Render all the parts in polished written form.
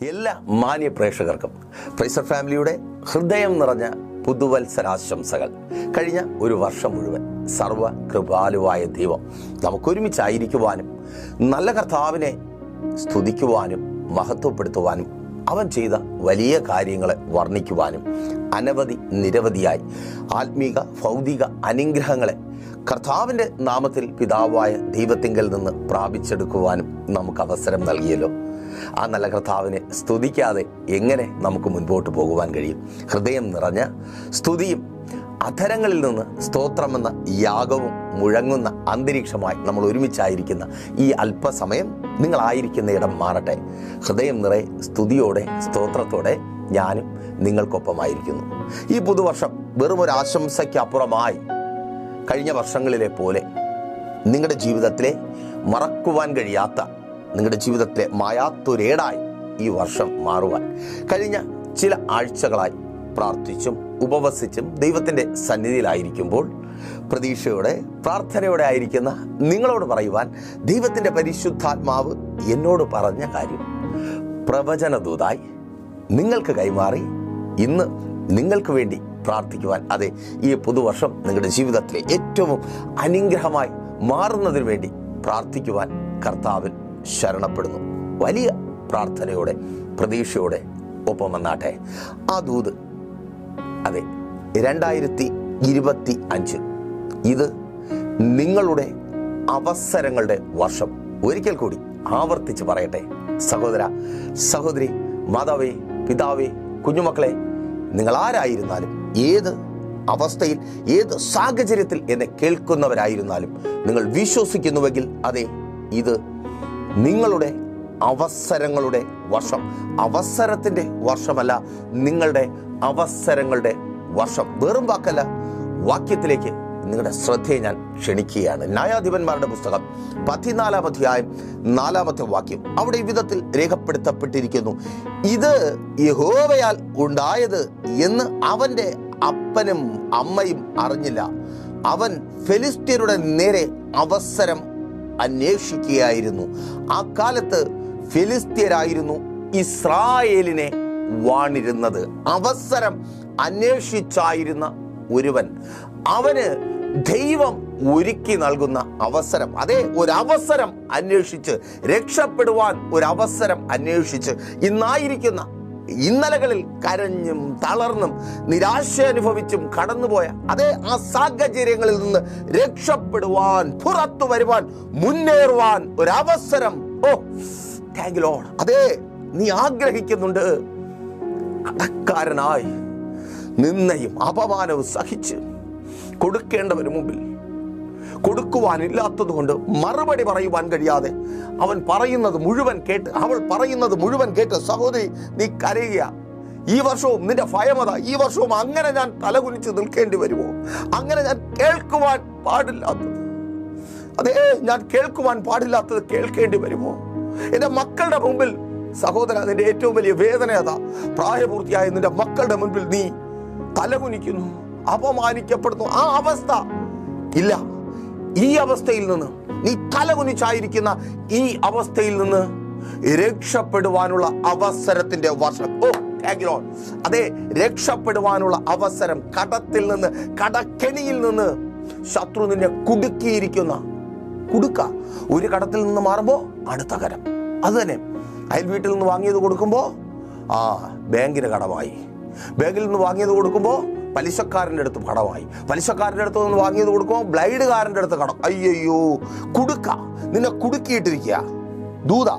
എല്ലാ മാന്യ പ്രേക്ഷകർക്കും പ്രൈസർ ഫാമിലിയുടെ ഹൃദയം നിറഞ്ഞ പുതുവത്സരാശംസകൾ. കഴിഞ്ഞ ഒരു വർഷം മുഴുവൻ സർവ കൃപാലുവായ ദൈവം നമുക്കൊരുമിച്ചായിരിക്കുവാനും നല്ല കർത്താവിനെ സ്തുതിക്കുവാനും മഹത്വപ്പെടുത്തുവാനും അവൻ ചെയ്ത വലിയ കാര്യങ്ങളെ വർണ്ണിക്കുവാനും നിരവധിയായി ആത്മീക ഭൗതിക അനുഗ്രഹങ്ങളെ കർത്താവിൻ്റെ നാമത്തിൽ പിതാവായ ദൈവത്തിങ്കൽ നിന്ന് പ്രാപിച്ചെടുക്കുവാനും നമുക്ക് അവസരം നൽകിയല്ലോ. ആ നല്ല കർത്താവിനെ സ്തുതിക്കാതെ എങ്ങനെ നമുക്ക് മുൻപോട്ട് പോകുവാൻ കഴിയും? ഹൃദയം നിറഞ്ഞ സ്തുതിയും അധരങ്ങളിൽ നിന്ന് സ്തോത്രമെന്ന യാഗവും മുഴങ്ങുന്ന അന്തരീക്ഷമായി നമ്മൾ ഒരുമിച്ചായിരിക്കുന്ന ഈ അല്പസമയം നിങ്ങളായിരിക്കുന്ന ഇടം മാറട്ടെ. ഹൃദയം നിറയെ സ്തുതിയോടെ സ്തോത്രത്തോടെ ഞാനും നിങ്ങൾക്കൊപ്പമായിരിക്കുന്നു. ഈ പുതുവർഷം വെറും ഒരു ആശംസയ്ക്കപ്പുറമായി കഴിഞ്ഞ വർഷങ്ങളിലെ പോലെ നിങ്ങളുടെ ജീവിതത്തിലെ മറക്കുവാൻ കഴിയാത്ത, നിങ്ങളുടെ ജീവിതത്തിലെ മായാത്തൊരേടായി ഈ വർഷം മാറുവാൻ കഴിഞ്ഞ ചില ആഴ്ചകളായി പ്രാർത്ഥിച്ചും ഉപവസിച്ചും ദൈവത്തിൻ്റെ സന്നിധിയിലായിരിക്കുമ്പോൾ പ്രതീക്ഷയോടെ പ്രാർത്ഥനയോടെ ആയിരിക്കുന്ന നിങ്ങളോട് പറയുവാൻ ദൈവത്തിൻ്റെ പരിശുദ്ധാത്മാവ് എന്നോട് പറഞ്ഞ കാര്യം പ്രവചനദൂതായി നിങ്ങൾക്ക് കൈമാറി ഇന്ന് നിങ്ങൾക്ക് വേണ്ടി പ്രാർത്ഥിക്കുവാൻ, അതെ, ഈ പുതുവർഷം നിങ്ങളുടെ ജീവിതത്തിലെ ഏറ്റവും അനുഗ്രഹമായി മാറുന്നതിന് വേണ്ടി പ്രാർത്ഥിക്കുവാൻ കർത്താവിൽ ശരണപ്പെടുന്നു. വലിയ പ്രാർത്ഥനയോടെ പ്രതീക്ഷയോടെ ഒപ്പം വന്നാട്ടെ. ആ ദൂത്, അതെ, 2025 ഇത് നിങ്ങളുടെ അവസരങ്ങളുടെ വർഷം. ഒരിക്കൽ കൂടി ആവർത്തിച്ച് പറയട്ടെ, സഹോദര സഹോദരി, മാതാവേ, പിതാവേ, കുഞ്ഞുമക്കളെ, നിങ്ങൾ ആരായിരുന്നാലും, ഏത് അവസ്ഥയിൽ, ഏത് സാഹചര്യത്തിൽ എന്നെ കേൾക്കുന്നവരായിരുന്നാലും, നിങ്ങൾ വിശ്വസിക്കുന്നുവെങ്കിൽ അതെ, ഇത് നിങ്ങളുടെ അവസരങ്ങളുടെ വർഷം. അവസരത്തിൻ്റെ വർഷമല്ല, നിങ്ങളുടെ അവസരങ്ങളുടെ വർഷം. വെറും വാക്കല്ല, വാക്യത്തിലേക്ക് നിങ്ങളുടെ ശ്രദ്ധയെ ഞാൻ ക്ഷണിക്കുകയാണ്. ന്യായാധിപന്മാരുടെ പുസ്തകം 14-ാം അധ്യായം 4-ാമത്തെ വാക്യം. അവിടെ ഈ വിധത്തിൽ രേഖപ്പെടുത്തപ്പെട്ടിരിക്കുന്നു: ഇത് യഹോവയാൽ ഉണ്ടായത് എന്ന് അവൻ്റെ അപ്പനും അമ്മയും അറിഞ്ഞില്ല. അവൻ ഫെലിസ്ത്യരുടെ നേരെ അവസരം അന്വേഷിക്കുകയായിരുന്നു. ആ കാലത്ത് ഫെലിസ്ത്യരായിരുന്നു ഇസ്രായേലിനെ വാണിരുന്നത്. അവസരം അന്വേഷിച്ചായിരുന്ന ഒരുവൻ, അവന് ദൈവം ഒരുക്കി നൽകുന്ന അവസരം, അതേ, ഒരവസരം അന്വേഷിച്ച് രക്ഷപ്പെടുവാൻ ഒരവസരം അന്വേഷിച്ച് ഇന്നായിരിക്കുന്ന ഇന്നലകളിൽ കരഞ്ഞും തളർന്നും നിരാശ അനുഭവിച്ചും കടന്നുപോയ അതേ ആ സാഹചര്യങ്ങളിൽ നിന്ന് രക്ഷപ്പെടുവാൻ, പുറത്തു വരുവാൻ, മുന്നേറുവാൻ ഒരവസരം. ഓ, താങ്ക് യു ലോർഡ്. അതേ, നീ ആഗ്രഹിക്കുന്നുണ്ട്. കടക്കാരനായി നിന്നയും അപമാനവും സഹിച്ച് കൊടുക്കേണ്ടവന് മുമ്പിൽ കൊടുക്കുവാനില്ലാത്തത് കൊണ്ട് മറുപടി പറയുവാൻ കഴിയാതെ അവൻ പറയുന്നത് മുഴുവൻ കേട്ട്, അവൾ പറയുന്നത് മുഴുവൻ കേട്ട്, സഹോദരി, നീ കരയുക. ഈ വർഷവും നിന്റെ ഭയമത. ഈ വർഷവും അങ്ങനെ ഞാൻ തലകുനിച്ച് നിൽക്കേണ്ടി വരുമോ? അങ്ങനെ ഞാൻ കേൾക്കുവാൻ പാടില്ലാത്തത്, അതേ, ഞാൻ കേൾക്കുവാൻ പാടില്ലാത്തത് കേൾക്കേണ്ടി വരുമോ? എൻ്റെ മക്കളുടെ മുമ്പിൽ, സഹോദര, നിന്റെ ഏറ്റവും വലിയ വേദന അതാ. പ്രായപൂർത്തിയായ നിന്റെ മക്കളുടെ മുൻപിൽ നീ തലകുനിക്കുന്നു, അപമാനിക്കപ്പെടുന്നു. ആ അവസ്ഥ ഇല്ല. ഈ അവസ്ഥയിൽ നിന്ന്, നീ തലകുനിച്ചായിരിക്കുന്ന ഈ അവസ്ഥയിൽ നിന്ന് രക്ഷപ്പെടുവാനുള്ള അവസരത്തിന്റെ വർഷം. ഓ, താങ്ക് യു ലോർഡ്. അതെ, രക്ഷപ്പെടുവാനുള്ള അവസരം. കടത്തിൽ നിന്ന്, കടക്കെണിയിൽ നിന്ന് ശത്രു നിന്നെ കുടുക്കിയിരിക്കുന്ന കുടുക്ക. ഒരു കടത്തിൽ നിന്ന് മാറുമ്പോൾ അടുത്ത കരം. അത് തന്നെ, അയൽ വീട്ടിൽ നിന്ന് വാങ്ങിയത് കൊടുക്കുമ്പോൾ ബാങ്കിന് കടമായി. ബാങ്കിൽ നിന്ന് വാങ്ങിയത് കൊടുക്കുമ്പോൾ പലിശക്കാരൻ്റെ അടുത്ത് കടമായി. പലിശക്കാരൻ്റെ അടുത്ത് നിന്ന് വാങ്ങിയത് കൊടുക്കുമ്പോൾ ബ്ലൈഡുകാരൻ്റെ അടുത്ത് കടം. അയ്യോ, കുടുക്ക നിന്നെ കുടുക്കിയിട്ടിരിക്കുക. ദൂത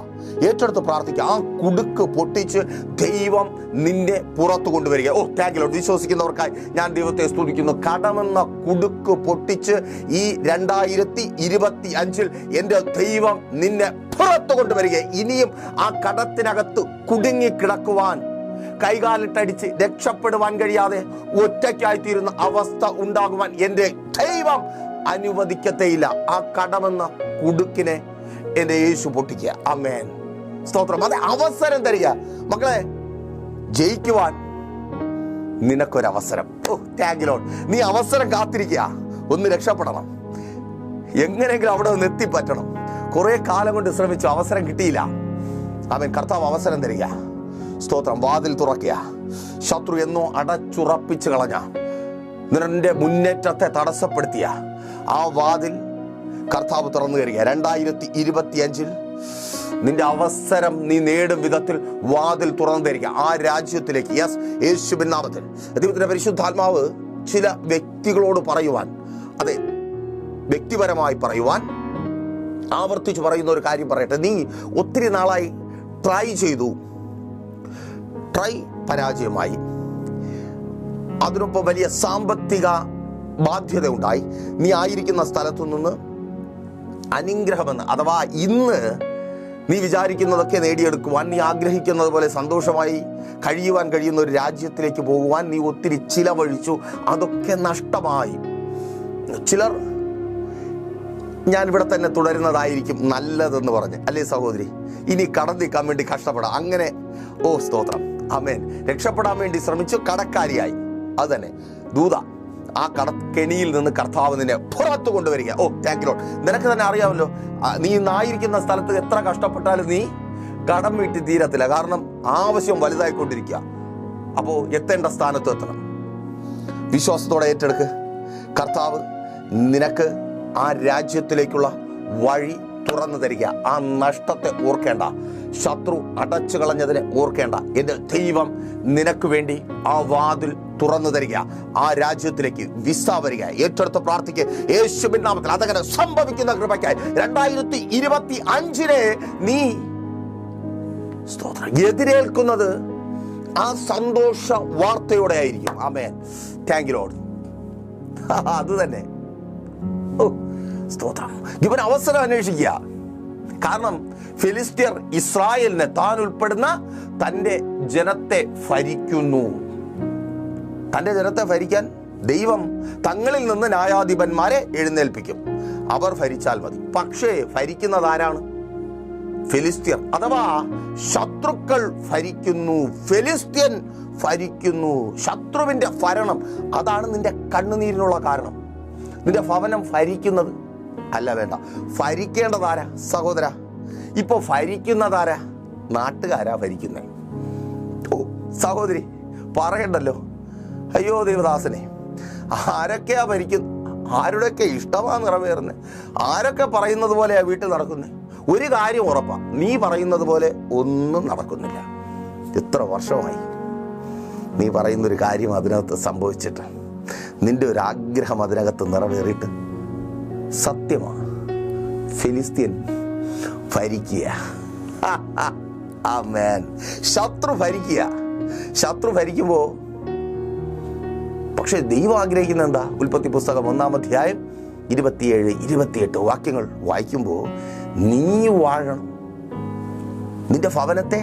ഏറ്റെടുത്ത് പ്രാർത്ഥിക്കുക. ആ കുടുക്ക് പൊട്ടിച്ച് ദൈവം നിന്നെ പുറത്തു കൊണ്ടുവരിക. ഓ, താങ്ക് യു ലോർഡ്. വിശ്വസിക്കുന്നവർക്കായി ഞാൻ ദൈവത്തെ സ്തുതിക്കുന്നു. കടമെന്ന കുടുക്ക് പൊട്ടിച്ച് ഈ 2025 എൻ്റെ ദൈവം നിന്നെ പുറത്തു കൊണ്ടുവരിക. ഇനിയും ആ കടത്തിനകത്ത് കുടുങ്ങിക്കിടക്കുവാൻ, കൈകാലിട്ടടിച്ച് രക്ഷപ്പെടുവാൻ കഴിയാതെ ഒറ്റയ്ക്കായിത്തീരുന്ന അവസ്ഥ ഉണ്ടാകുവാൻ എൻ്റെ ദൈവം അനുവദിക്കത്തേയില്ല. ആ കടമെന്ന കുടുക്കിനെ എൻ്റെ യേശു പൊട്ടിക്കുക. ആമേൻ, സ്തോത്രം. അതെ, അവസരം തരിക. മക്കളെ, ജയിക്കുവാൻ നിനക്കൊരവസരം. ഓ, താങ്ക് യു ലോർഡ്. നീ അവസരം കാത്തിരിക്കുക. ഒന്ന് രക്ഷപ്പെടണം, എങ്ങനെയെങ്കിലും അവിടെ ഒന്ന് എത്തിപ്പറ്റണം. കുറെ കാലം കൊണ്ട് ശ്രമിച്ചു, അവസരം കിട്ടിയില്ല. ആമേൻ. കർത്താവ് അവസരം തരിക. സ്തോത്രം. വാതിൽ തുറക്കുക. ശത്രു എന്നോ അടച്ചുറപ്പിച്ച് കളഞ്ഞ, നിന്റെ മുന്നേറ്റത്തെ തടസ്സപ്പെടുത്തിയ ആ വാതിൽ കർത്താവ് തുറന്നു തരിക. 2025 നിന്റെ അവസരം നീ നേടും വിധത്തിൽ വാതിൽ തുറന്നു തരിക ആ രാജ്യത്തിലേക്ക്. യേശുവിൻ നാമത്തിൽ ദൈവത്തിന്റെ പരിശുദ്ധാത്മാവ് ചില വ്യക്തികളോട് പറയുവാൻ, അതെ, വ്യക്തിപരമായി പറയുവാൻ ആവർത്തിച്ച് പറയുന്ന ഒരു കാര്യം പറയട്ടെ. നീ ഒത്തിരി നാളായി ട്രൈ ചെയ്തു, പരാജയമായി. അതിനൊപ്പം വലിയ സാമ്പത്തിക ബാധ്യത ഉണ്ടായി. നീ ആയിരിക്കുന്ന സ്ഥലത്തു നിന്ന് അനുഗ്രഹമെന്ന്, അഥവാ ഇന്ന് നീ വിചാരിക്കുന്നതൊക്കെ നേടിയെടുക്കുവാൻ, നീ ആഗ്രഹിക്കുന്നത് പോലെ സന്തോഷമായി കഴിയുവാൻ കഴിയുന്ന ഒരു രാജ്യത്തിലേക്ക് പോകുവാൻ നീ ഒത്തിരി ചിലവഴിച്ചു. അതൊക്കെ നഷ്ടമായി. ചിലർ ഞാനിവിടെ തന്നെ തുടരുന്നതായിരിക്കും നല്ലതെന്ന് പറഞ്ഞ്, അല്ലേ സഹോദരി? ഇനി കടന്നിക്കാൻ വേണ്ടി കഷ്ടപ്പെടാം. അങ്ങനെ സ്തോത്രം, ആമേൻ. രക്ഷപ്പെടാൻ വേണ്ടി ശ്രമിച്ചു, കടക്കാരിയായി. അത് തന്നെ ദൂത, ആ കടക്കെണിയിൽ നിന്ന് കർത്താവ് നിന്നെ പുറത്തു കൊണ്ടുവരിക. Thank you Lord. നിനക്ക് തന്നെ അറിയാമല്ലോ, നീ ഇന്നായിരിക്കുന്ന സ്ഥലത്ത് എത്ര കഷ്ടപ്പെട്ടാലും നീ കടം വീട്ടി തീരത്തില്ല. കാരണം ആവശ്യം വലുതായിക്കൊണ്ടിരിക്കുക. അപ്പോൾ എത്തേണ്ട സ്ഥാനത്ത് എത്തണം. വിശ്വാസത്തോടെ ഏറ്റെടുക്ക്. കർത്താവ് നിനക്ക് ആ രാജ്യത്തിലേക്കുള്ള വഴി തുറന്നു തരിക. ആ നഷ്ടത്തെ ഓർക്കേണ്ട, ശത്രു അടച്ചു കളഞ്ഞതിനെ ഓർക്കേണ്ട. എൻ്റെ ദൈവം നിനക്ക് വേണ്ടി ആ വാതിൽ തുറന്നു തരിക. ആ രാജ്യത്തിലേക്ക് വിസ വരിക. ഏറ്റെടുത്ത് പ്രാർത്ഥിക്കുക യേശുവിൻ നാമത്തിൽ. അതങ്ങനെ സംഭവിക്കുന്ന കൃപയ്ക്കായി 2025 നീ സ്തോത്രം എതിരേൽക്കുന്നത് ആ സന്തോഷ വാർത്തയോടെ ആയിരിക്കും. ആമേൻ. Thank you lord. അത് തന്നെ സ്തോത്രം. ഇവൻ അവസരം അന്വേഷിക്കുക. കാരണം ഫിലിസ്ത്യർ ഇസ്രായേലിനെ, താൻ ഉൾപ്പെടുന്ന തൻ്റെ ജനത്തെ ഭരിക്കുന്നു. തൻ്റെ ജനത്തെ ഭരിക്കാൻ ദൈവം തങ്ങളിൽ നിന്ന് ന്യായാധിപന്മാരെ എഴുന്നേൽപ്പിക്കും. അവർ ഭരിച്ചാൽ മതി. പക്ഷേ ഭരിക്കുന്നത് ആരാണ്? ഫിലിസ്ത്യർ, അഥവാ ശത്രുക്കൾ ഭരിക്കുന്നു. ഫിലിസ്ത്യൻ ഭരിക്കുന്നു. ശത്രുവിൻ്റെ ഭരണം, അതാണ് നിന്റെ കണ്ണുനീരിനുള്ള കാരണം. നിന്റെ ഭവനം ഭരിക്കുന്നത് അല്ല, വേണ്ട. ഭരിക്കേണ്ടതാരാ സഹോദര? ഇപ്പൊ ഭരിക്കുന്നതാരാ? നാട്ടുകാരാ ഭരിക്കുന്നേ. സഹോദരി പറയണ്ടല്ലോ. അയ്യോ ദൈവദാസനെ, ആരൊക്കെയാ ഭരിക്കുന്നത്? ആരുടെയൊക്കെ ഇഷ്ടമാണ് നിറവേറുന്നത്? ആരൊക്കെ പറയുന്നത് പോലെയാ വീട്ടിൽ നടക്കുന്നത്? ഒരു കാര്യം ഉറപ്പാ, നീ പറയുന്നത് പോലെ ഒന്നും നടക്കുന്നില്ല. എത്ര വർഷമായി നീ പറയുന്നൊരു കാര്യം അതിനകത്ത് സംഭവിച്ചിട്ട്, നിന്റെ ഒരു ആഗ്രഹം അതിനകത്ത് നിറവേറിയിട്ട്, സത്യമാണ് ഫിലിസ്ത്യൻ ഭരിക്കുക. ആമേൻ. ശത്രു ഭരിക്കുക. ശത്രു ഭരിക്കുമ്പോൾ പക്ഷെ ദൈവം ആഗ്രഹിക്കുന്ന എന്താ? ഉൽപ്പത്തി പുസ്തകം 1-ാം അധ്യായം 27-28 വാക്യങ്ങൾ വായിക്കുമ്പോൾ, നീ വാഴണം, നിന്റെ ഭവനത്തെ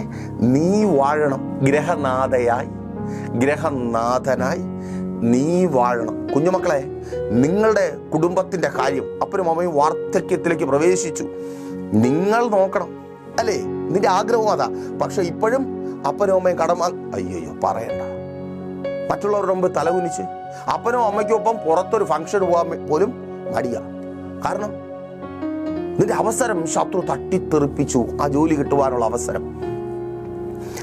നീ വാഴണം, ഗ്രഹനാഥനായി നീ വാഴണം. കുഞ്ഞുമക്കളെ, നിങ്ങളുടെ കുടുംബത്തിൻ്റെ കാര്യം, അപ്പനും അമ്മയും വാർദ്ധക്യത്തിലേക്ക് പ്രവേശിച്ചു, നിങ്ങൾ നോക്കണം, അല്ലേ? നിന്റെ ആഗ്രഹവും അതാ. പക്ഷെ ഇപ്പോഴും അപ്പനും അമ്മയും അയ്യോ പറയണ്ട. മറ്റുള്ളവരുടെ മുമ്പ് തലകുനിച്ച് അപ്പനും അമ്മയ്ക്കൊപ്പം പുറത്തൊരു ഫംഗ്ഷൻ പോകാൻ പോലും മടിയാ. കാരണം നിന്റെ അവസരം ശത്രു തട്ടിത്തെറിപ്പിച്ചു. ആ ജോലി കിട്ടുവാനുള്ള അവസരം,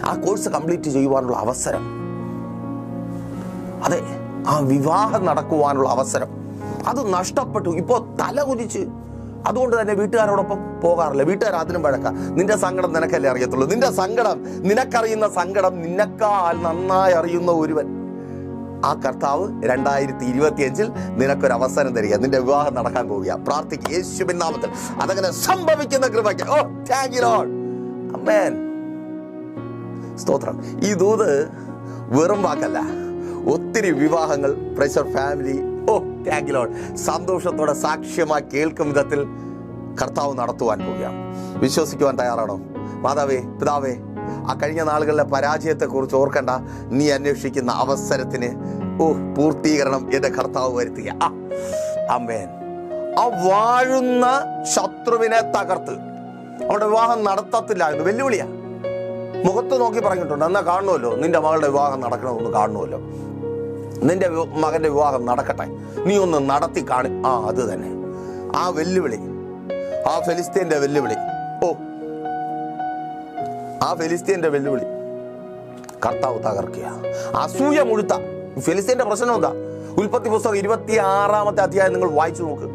ആ കോഴ്സ് കംപ്ലീറ്റ് ചെയ്യുവാനുള്ള അവസരം, അതെ, ആ വിവാഹം നടക്കുവാനുള്ള അവസരം, അത് നഷ്ടപ്പെട്ടു. ഇപ്പോൾ തലകുനിച്ച്. അതുകൊണ്ട് തന്നെ വീട്ടുകാരോടൊപ്പം പോകാറില്ല. വീട്ടുകാർ അതിനും വഴക്ക. നിന്റെ സങ്കടം നിനക്കല്ലേ അറിയത്തുള്ളൂ. നിന്റെ സങ്കടം, നിനക്കറിയുന്ന സങ്കടം നിനക്കാൽ നന്നായി അറിയുന്ന ഒരുവൻ, ആ കർത്താവ് 2025 നിനക്കൊരു അവസരം തരിക. നിന്റെ വിവാഹം നടക്കാൻ പോവുക. പ്രാർത്ഥിക്കുക യേശുവിൻ നാമത്തിൽ. അതങ്ങനെ സംഭവിക്കുന്ന കൃപയ്ക്ക്. Thank you lord. ആമേൻ. സ്തോത്രം. ഈ ദൂത് വെറും വാക്കല്ല. ഒത്തിരി വിവാഹങ്ങൾ, pressure family, thank you lord, സന്തോഷത്തോടെ സാക്ഷ്യമായി കേൾക്കും വിധത്തിൽ കർത്താവ് നടത്തുവാൻ പോവുകയാണ്. വിശ്വസിക്കുവാൻ തയ്യാറാണോ? മാതാവേ, പിതാവേ, ആ കഴിഞ്ഞ നാളുകളിലെ പരാജയത്തെക്കുറിച്ച് ഓർക്കണ്ട. നീ അന്വേഷിക്കുന്ന അവസരത്തിന് പൂർത്തീകരണം എൻ്റെ കർത്താവ് വരുത്തുക. ആമേൻ. ആ വാഴുന്ന ശത്രുവിനെ തകർത്ത് അവളുടെ വിവാഹം നടത്തത്തില്ല എന്ന് വെല്ലുവിളിയാ. മുഖത്ത് നോക്കി പറഞ്ഞിട്ടുണ്ട്. എന്നാ കാണുമല്ലോ, നിന്റെ മകളുടെ വിവാഹം നടക്കണമെന്ന് കാണുമല്ലോ, നിന്റെ മകന്റെ വിവാഹം നടക്കട്ടെ, നീ ഒന്ന് നടത്തി കാണി. അത് തന്നെ ആ വെല്ലുവിളി, ആ ഫെലിസ്ത്യന്റെ വെല്ലുവിളി. ആ ഫെലിസ്ത്യന്റെ വെല്ലുവിളി കർത്താവ് തകർക്കുക. അസൂയ മുഴുത്ത ഫെലിസ്ത്യന്റെ പ്രശ്നം എന്താ? ഉൽപ്പത്തി പുസ്തകം 26-ാമത്തെ അധ്യായം നിങ്ങൾ വായിച്ചു നോക്ക്.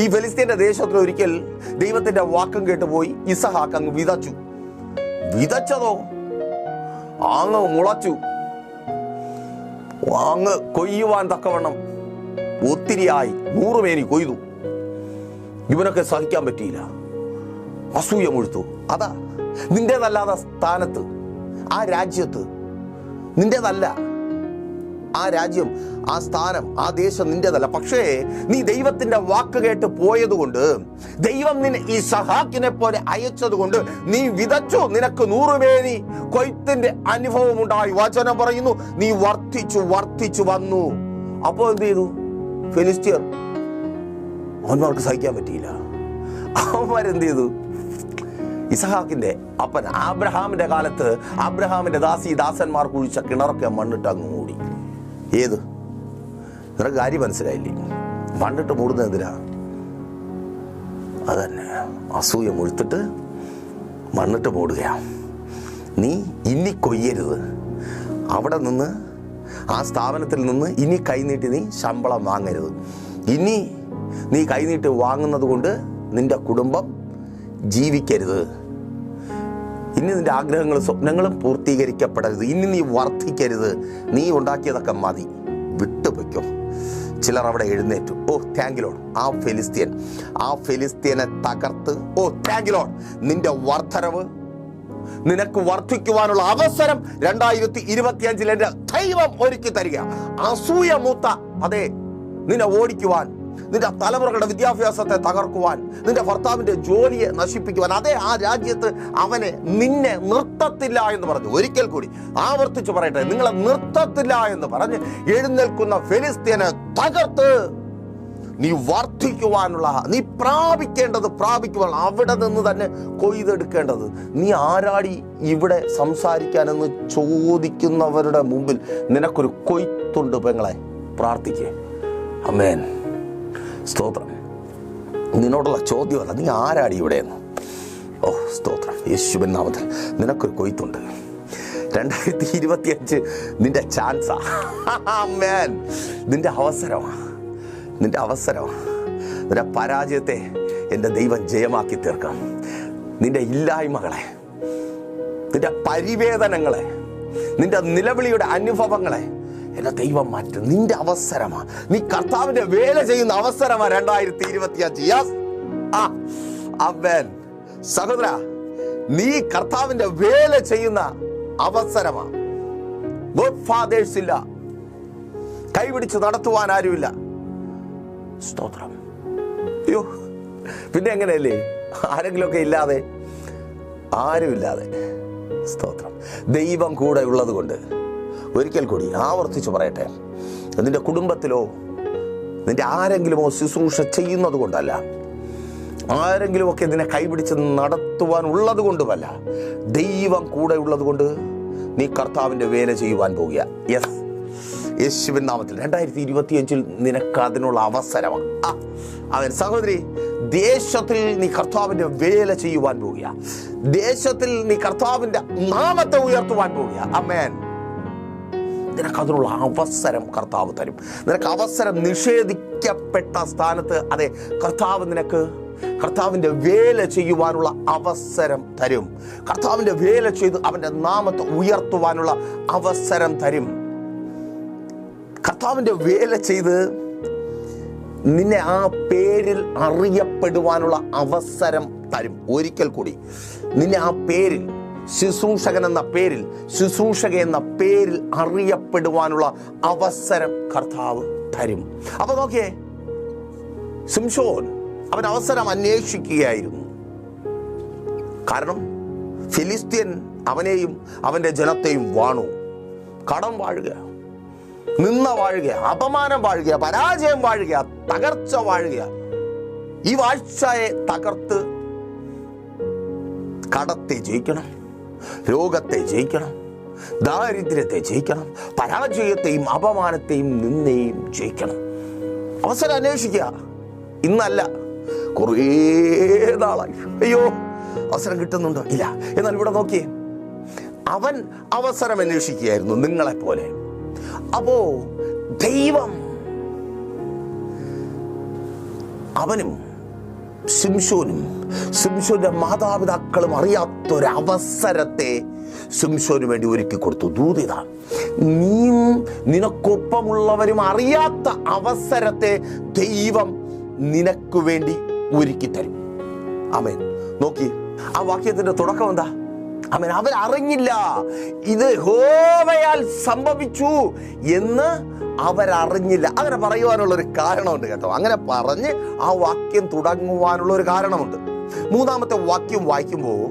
ഈ ഫെലിസ്ത്യന്റെ ദേശത്തിൽ ഒരിക്കൽ ദൈവത്തിന്റെ വാക്കും കേട്ട് പോയി ഇസഹാക്ക് അങ്ങ് വിതച്ചതോ അങ്ങ് മുളച്ചു, അങ്ങ് കൊയ്യുവാൻ തക്കവണ്ണം ഒത്തിരിയായി 100 മേനി കൊയ്തു. ഇവനൊക്കെ സഹിക്കാൻ പറ്റിയില്ല, അസൂയ മുഴുത്തു. അതാ നിന്റേതല്ലാത്ത സ്ഥാനത്ത്, ആ രാജ്യത്ത് നിന്റേതല്ല, ആ രാജ്യം, ആ സ്ഥാനം, ആ ദേശം നിന്റേതല്ല. പക്ഷേ നീ ദൈവത്തിന്റെ വാക്ക് കേട്ട് പോയതുകൊണ്ട്, ദൈവം നിന്നെ ഈ ഇസഹാക്കിനെ പോലെ അയച്ചത് കൊണ്ട് നീ വിതച്ചു, നിനക്ക് 100 മേനി കൊയ്ത്തിന്റെ അനുഭവം ഉണ്ടായി. വചനം പറയുന്നു, നീ വർദ്ധിച്ചു വന്നു. അപ്പോ എന്ത് ചെയ്തു? ഫെലിസ്ത്യർ അവന്മാർക്ക് സഹിക്കാൻ പറ്റിയില്ല. അവന്മാരെന്ത് ചെയ്തു? ഇസഹാക്കിന്റെ അപ്പൻ അബ്രഹാമിന്റെ കാലത്ത് അബ്രഹാമിന്റെ ദാസന്മാർ കുഴിച്ച കിണറൊക്കെ മണ്ണിട്ട് അങ്ങ് മൂടി. ഏത്? നിനക്ക് കാര്യം മനസ്സിലായില്ലേ? മണ്ണിട്ട് മൂടുന്നത് എന്തിനാ? അതന്നെ, അസൂയ മുഴുത്തിട്ട് മണ്ണിട്ട് മൂടുകയാ. നീ ഇനി കൊയ്യരുത്. അവിടെ നിന്ന്, ആ സ്ഥാപനത്തിൽ നിന്ന് ഇനി കൈനീട്ടി നീ ശമ്പളം വാങ്ങരുത്. ഇനി നീ കൈനീട്ടി വാങ്ങുന്നത് കൊണ്ട് നിന്റെ കുടുംബം ജീവിക്കരുത്. ഇനി നിന്റെ ആഗ്രഹങ്ങളും സ്വപ്നങ്ങളും പൂർത്തീകരിക്കപ്പെടരുത്. ഇനി നീ വർദ്ധിക്കരുത്. നീ ഉണ്ടാക്കിയതൊക്കെ മതി, വിട്ടുപൊയ്ക്കോ. ചിലർ അവിടെ എഴുന്നേറ്റു. ഓ താങ്ക് യു ലോർഡ്. ആ ഫെലിസ്ത്യനെ തകർത്ത്, ഓ താങ്ക് യു ലോർഡ്, നിന്റെ വർദ്ധനവ്, നിനക്ക് വർദ്ധിക്കുവാനുള്ള അവസരം 2025 എന്റെ ദൈവം ഒരുക്കി തരിക. അസൂയ മൂത്ത, അതെ, നിന്നെ ഓടിക്കുവാൻ, നിന്റെ തലമുറകളുടെ വിദ്യാഭ്യാസത്തെ തകർക്കുവാൻ, നിന്റെ ഭർത്താവിന്റെ ജോലിയെ നശിപ്പിക്കുവാൻ, അതേ, ആ രാജ്യത്ത് അവനെ നിന്നെ നിർത്തത്തില്ല എന്ന് പറഞ്ഞു. ഒരിക്കൽ കൂടി ആവർത്തിച്ചു പറയട്ടെ, നിങ്ങളെ നിർത്തത്തില്ല എന്ന് പറഞ്ഞ് എഴുന്നേൽക്കുന്ന ഫെലിസ്ത്യനെ തകർത്ത് നീ വർദ്ധിക്കുവാനുള്ള, നീ പ്രാപിക്കുവാൻ, അവിടെ നിന്ന് തന്നെ കൊയ്തെടുക്കേണ്ടത്. നീ ആരാടി ഇവിടെ സംസാരിക്കാനെന്ന് ചോദിക്കുന്നവരുടെ മുമ്പിൽ നിനക്കൊരു കൊയ്ത്തുണ്ട് പെങ്ങളെ. പ്രാർത്ഥിക്കേ. ആമേൻ. സ്തോത്രം. നിന്നോടുള്ള ചോദ്യമല്ല, നീ ആരാടി ഇവിടെയെന്ന്. ഓ സ്തോത്രം. യേശുവിൻ നാമത്തിൽ നിനക്കൊരു കൊയ്ത്തുണ്ട്. 2025 നിന്റെ ചാൻസാ. ആമേൻ. നിന്റെ അവസരമാണ്. നിന്റെ പരാജയത്തെ എൻ്റെ ദൈവം ജയമാക്കി തീർക്കാം. നിന്റെ ഇല്ലായ്മകളെ, നിന്റെ പരിവേദനങ്ങളെ, നിന്റെ നിലവിളിയുടെ അനുഭവങ്ങളെ എൻ്റെ ദൈവം മാറ്റും. നിന്റെ അവസരമാണ്. നീ കർത്താവിന്റെ വേല ചെയ്യുന്ന അവസരമാണ് 2025. യെസ്. ആമേൻ. സഹോദരാ, നീ കർത്താവിന്റെ വേല ചെയ്യുന്ന അവസരമാണ്. ഗോഡ് ഫാദേഴ്സ് ഇല്ല, കൈപിടിച്ച് നടത്തുവാൻ ആരുമില്ല. സ്തോത്രം. അയ്യോ, പിന്നെ എങ്ങനെയല്ലേ? ആരെങ്കിലുമൊക്കെ ഇല്ലാതെ, ആരുമില്ലാതെ. സ്തോത്രം. ദൈവം കൂടെ ഉള്ളത് കൊണ്ട്. ഒരിക്കൽ കൂടി ആവർത്തിച്ചു പറയട്ടെ, നിന്റെ കുടുംബത്തിലോ നിന്റെ ആരെങ്കിലുമോ ശുശ്രൂഷ ചെയ്യുന്നത് കൊണ്ടല്ല, ആരെങ്കിലുമൊക്കെ ഇതിനെ കൈപിടിച്ച് നടത്തുവാൻ ഉള്ളത് കൊണ്ടുമല്ല, ദൈവം കൂടെ ഉള്ളത് കൊണ്ട് നീ കർത്താവിന്റെ വേല ചെയ്യുവാൻ പോകുക. യെസ്, യേശുവിൻ നാമത്തിൽ 2025 നിനക്ക് അതിനുള്ള അവസരമാണ്. അവൻ സഹോദരി, ദേശത്തിൽ നീ കർത്താവിന്റെ വേല ചെയ്യുവാൻ പോകുക. ദേശത്തിൽ നീ കർത്താവിന്റെ നാമത്തെ ഉയർത്തുവാൻ പോകുക. ആമേൻ. നിനക്കതിനുള്ള അവസരം കർത്താവ് തരും. നിനക്ക് അവസരം നിഷേധിക്കപ്പെട്ട സ്ഥാനത്ത്, അതെ, കർത്താവ് നിനക്ക് കർത്താവിന്റെ വേല ചെയ്യുവാനുള്ള അവസരം തരും. കർത്താവിന്റെ വേല ചെയ്ത് അവന്റെ നാമത്തെ ഉയർത്തുവാനുള്ള അവസരം തരും. കർത്താവിന്റെ വേല ചെയ്ത് നിന്നെ ആ പേരിൽ അറിയപ്പെടുവാനുള്ള അവസരം തരും. ഒരിക്കൽ കൂടി, നിന്നെ ആ പേരിൽ, ശുശ്രൂഷകൻ എന്ന പേരിൽ, ശുശ്രൂഷക എന്ന പേരിൽ അറിയപ്പെടുവാനുള്ള അവസരം കർത്താവ് തരും. അപ്പൊ നോക്കിയേ, ശിംശോൻ അവൻ അവസരം അന്വേഷിക്കുകയായിരുന്നു. കാരണം ഫിലിസ്ത്യൻ അവനെയും അവന്റെ ജനത്തെയും വാണു. കടം വാഴുക, നിന്ന വാഴുക, അപമാനം വാഴുക, പരാജയം വാഴുക, തകർച്ച വാഴുക. ഈ വാഴ്ചയെ തകർത്ത് കടത്തെ ജയിക്കണം, രോഗത്തെ ജയിക്കണം, ദാരിദ്ര്യത്തെ ജയിക്കണം, പരാജയത്തെയും അപമാനത്തെയും നിന്നെയും ജയിക്കണം. അവസരം അന്വേഷിക്കുക. ഇന്നല്ല, കുറേ നാളായി. അയ്യോ, അവസരം കിട്ടുന്നുണ്ടോ? ഇല്ല. എന്നാൽ ഇവിടെ നോക്കിയേ, അവൻ അവസരം അന്വേഷിക്കുകയായിരുന്നു നിങ്ങളെപ്പോലെ. അപ്പോ ദൈവം അവനും ശിംശോന്റെ മാതാപിതാക്കളും അറിയാത്തൊരവസരത്തെ ശിംശോന് വേണ്ടി ഒരുക്കി കൊടുത്തു. ദൂതിത, നീയും നിനക്കൊപ്പമുള്ളവരും അറിയാത്ത അവസരത്തെ ദൈവം നിനക്ക് വേണ്ടി ഒരുക്കി തരും. ആമേൻ. നോക്കി, ആ വാക്യത്തിന്റെ തുടക്കം എന്താ? ആമേൻ. അവരറിഞ്ഞില്ല ഇത് യഹോവയാൽ സംഭവിച്ചു എന്ന്. അവരറിഞ്ഞില്ല. അങ്ങനെ പറയുവാനുള്ളൊരു കാരണമുണ്ട് കേട്ടോ. അങ്ങനെ പറഞ്ഞ് ആ വാക്യം തുടങ്ങുവാനുള്ള ഒരു കാരണമുണ്ട്. മൂന്നാമത്തെ വാക്യം വായിക്കുമ്പോൾ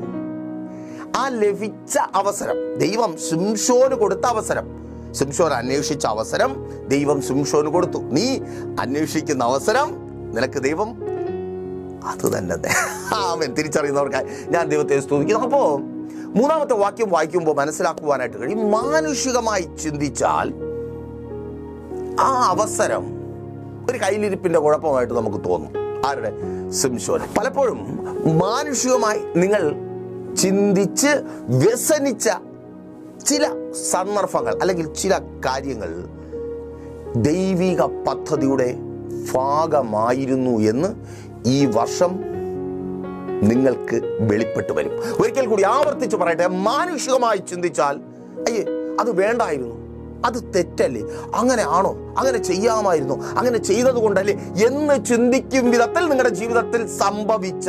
ആ ലഭിച്ച അവസരം, ദൈവം ശിംശോന് കൊടുത്ത അവസരം, ശിംശോൻ അന്വേഷിച്ച അവസരം ദൈവം ശിംശോന് കൊടുത്തു. നീ അന്വേഷിക്കുന്ന അവസരം നിനക്ക് ദൈവം അത് തന്നെ. ആമേൻ. തിരിച്ചറിയുന്നവർക്കായി ഞാൻ ദൈവത്തെ സ്തുതിക്കുന്നു. അപ്പോൾ മൂന്നാമത്തെ വാക്യം വായിക്കുമ്പോൾ മനസ്സിലാക്കുവാനായിട്ട് കഴിയും, മാനുഷികമായി ചിന്തിച്ചാൽ ആ അവസരം ഒരു കയ്യിലിരിപ്പിന്റെ കുഴപ്പമായിട്ട് നമുക്ക് തോന്നും. ആരുടെ? ശിംശോന്. പലപ്പോഴും മാനുഷികമായി നിങ്ങൾ ചിന്തിച്ച് വ്യസനിച്ച ചില സന്ദർഭങ്ങൾ അല്ലെങ്കിൽ ചില കാര്യങ്ങൾ ദൈവിക പദ്ധതിയുടെ ഭാഗമായിരുന്നു എന്ന് ഈ വർഷം നിങ്ങൾക്ക് വെളിപ്പെട്ടു വരും. ഒരിക്കൽ കൂടി ആവർത്തിച്ച് പറയട്ടെ, മാനുഷികമായി ചിന്തിച്ചാൽ അയ്യേ അത് വേണ്ടായിരുന്നു, അത് തെറ്റല്ലേ, അങ്ങനെ ആണോ, അങ്ങനെ ചെയ്യാമായിരുന്നു, അങ്ങനെ ചെയ്തത് കൊണ്ടല്ലേ എന്ന് ചിന്തിക്കും വിധത്തിൽ നിങ്ങളുടെ ജീവിതത്തിൽ സംഭവിച്ച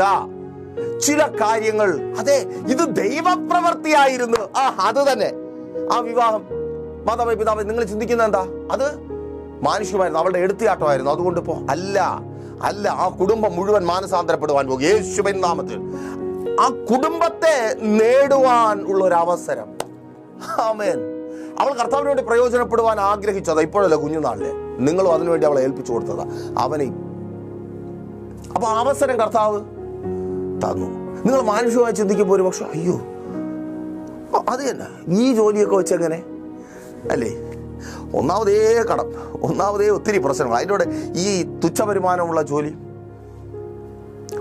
ചില കാര്യങ്ങൾ, അതെ ഇത് ദൈവപ്രവൃത്തിയായിരുന്നു. അത് തന്നെ. ആ വിവാഹം, മാതാപിതാവ്, നിങ്ങൾ ചിന്തിക്കുന്നത് എന്താ? അത് മാനുഷികമായിരുന്നു, അവളുടെ എടുത്തിയാട്ടമായിരുന്നു, അതുകൊണ്ട് അല്ല. ആ കുടുംബം മുഴുവൻ മാനസാന്തരപ്പെടുവാൻ പോകും യേശുവിൻ നാമത്തിൽ. ആ കുടുംബത്തെ നേടുവാൻ ഉള്ള ഒരു അവസരം. ആമേൻ. അവൾ കർത്താവിന് വേണ്ടി പ്രയോജനപ്പെടുവാൻ ആഗ്രഹിച്ചതാ. ഇപ്പോഴല്ല, കുഞ്ഞുനാളിലെ നിങ്ങളും അതിനുവേണ്ടി അവളെ ഏൽപ്പിച്ചു കൊടുത്തതാ, അവനെ. അപ്പൊ അവസരം കർത്താവ് തന്നു. നിങ്ങൾ മാനുഷികമായി ചിന്തിക്കുമ്പോൾ ഒരു പക്ഷെ അയ്യോ അത് തന്നെ, ഈ ജോലിയൊക്കെ വെച്ചെങ്ങനെ അല്ലേ, ഒന്നാമതേ കടം, ഒന്നാമതേ ഒത്തിരി പ്രശ്നങ്ങൾ, അതിനോട് ഈ തുച്ഛ വരുമാനമുള്ള ജോലി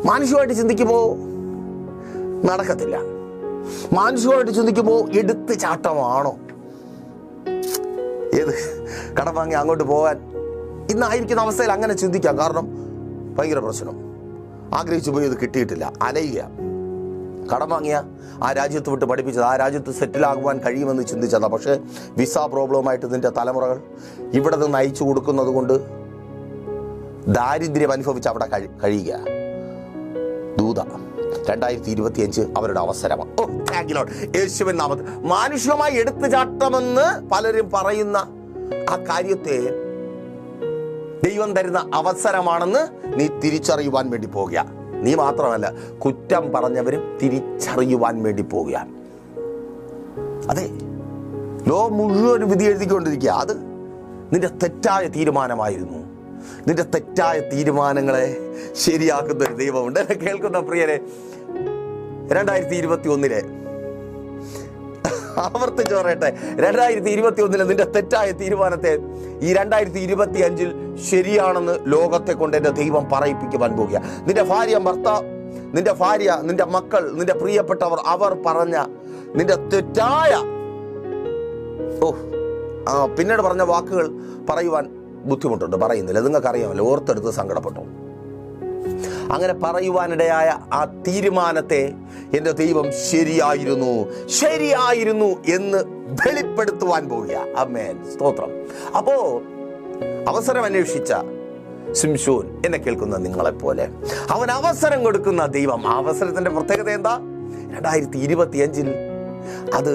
മാനുഷികമായിട്ട് ചിന്തിക്കുമ്പോൾ നടക്കത്തില്ല. മാനുഷികമായിട്ട് ചിന്തിക്കുമ്പോൾ എടുത്ത് ചാട്ടമാണോ? ഏത് കടം വാങ്ങി അങ്ങോട്ട് പോകാൻ ഇന്നായിരിക്കുന്ന അവസ്ഥയിൽ അങ്ങനെ ചിന്തിക്കാം. കാരണം ഭയങ്കര പ്രശ്നം, ആഗ്രഹിച്ചു പോയി ഇത് കിട്ടിയിട്ടില്ല, അലയുക. കടം വാങ്ങിയ ആ രാജ്യത്ത് വിട്ട് പഠിപ്പിച്ചത്, ആ രാജ്യത്ത് സെറ്റിലാകുവാൻ കഴിയുമെന്ന് ചിന്തിച്ചതാ. പക്ഷേ വിസ പ്രോബ്ലമായിട്ട് നിന്റെ തലമുറകൾ ഇവിടെ നിന്ന് അയച്ചു കൊടുക്കുന്നത് കൊണ്ട് ദാരിദ്ര്യം അനുഭവിച്ച് അവിടെ കഴിയുക. ദൂത 2025 അവരുടെ അവസരമാണ്. യേശുവിൻ നാമത്തിൽ. മാനുഷികമായി എടുത്തുചാട്ടമെന്ന് പലരും പറയുന്ന ആ കാര്യത്തെ ദൈവം തരുന്ന അവസരമാണെന്ന് നീ തിരിച്ചറിയുവാൻ വേണ്ടി പോകുക. നീ മാത്രമല്ല, കുറ്റം പറഞ്ഞവരും തിരിച്ചറിയുവാൻ വേണ്ടി പോകുക. അതെ, ലോകം മുഴുവൻ വിധി എഴുതിക്കൊണ്ടിരിക്കുക. അത് നിന്റെ തെറ്റായ തീരുമാനമായിരുന്നു. നിന്റെ തെറ്റായ തീരുമാനങ്ങളെ ശരിയാക്കുന്ന ഒരു ദൈവമുണ്ട്. കേൾക്കുന്ന പ്രിയരെ, 2021 ആവർത്തിച്ച് പറയട്ടെ, 2021 നിന്റെ തെറ്റായ തീരുമാനത്തെ ഈ 2025 ശരിയാണെന്ന് ലോകത്തെ കൊണ്ട് എൻ്റെ ദൈവം പറയിപ്പിക്കുവാൻ പോകുക. നിന്റെ ഭാര്യ, നിന്റെ മക്കൾ, നിന്റെ പ്രിയപ്പെട്ടവർ, അവർ പറഞ്ഞ നിന്റെ തെറ്റായ പിന്നീട് പറഞ്ഞ വാക്കുകൾ പറയുവാൻ ബുദ്ധിമുട്ടുണ്ട്, പറയുന്നില്ല. നിങ്ങൾക്കറിയാമല്ലോ, ഓർത്തെടുത്ത് സങ്കടപ്പെട്ടു. അങ്ങനെ പറയുവാനിടയായ ആ തീരുമാനത്തെ എൻ്റെ ദൈവം ശരിയായിരുന്നു എന്ന് വെളിപ്പെടുത്തുവാൻ പോവുക. ആമേൻ, സ്തോത്രം. അപ്പോ അവസരം അന്വേഷിച്ച ശിംശോൻ, എന്നെ കേൾക്കുന്ന നിങ്ങളെപ്പോലെ അവൻ അവസരം കൊടുക്കുന്ന ദൈവം. ആ അവസരത്തിന്റെ പ്രത്യേകത എന്താ? 2025 അത്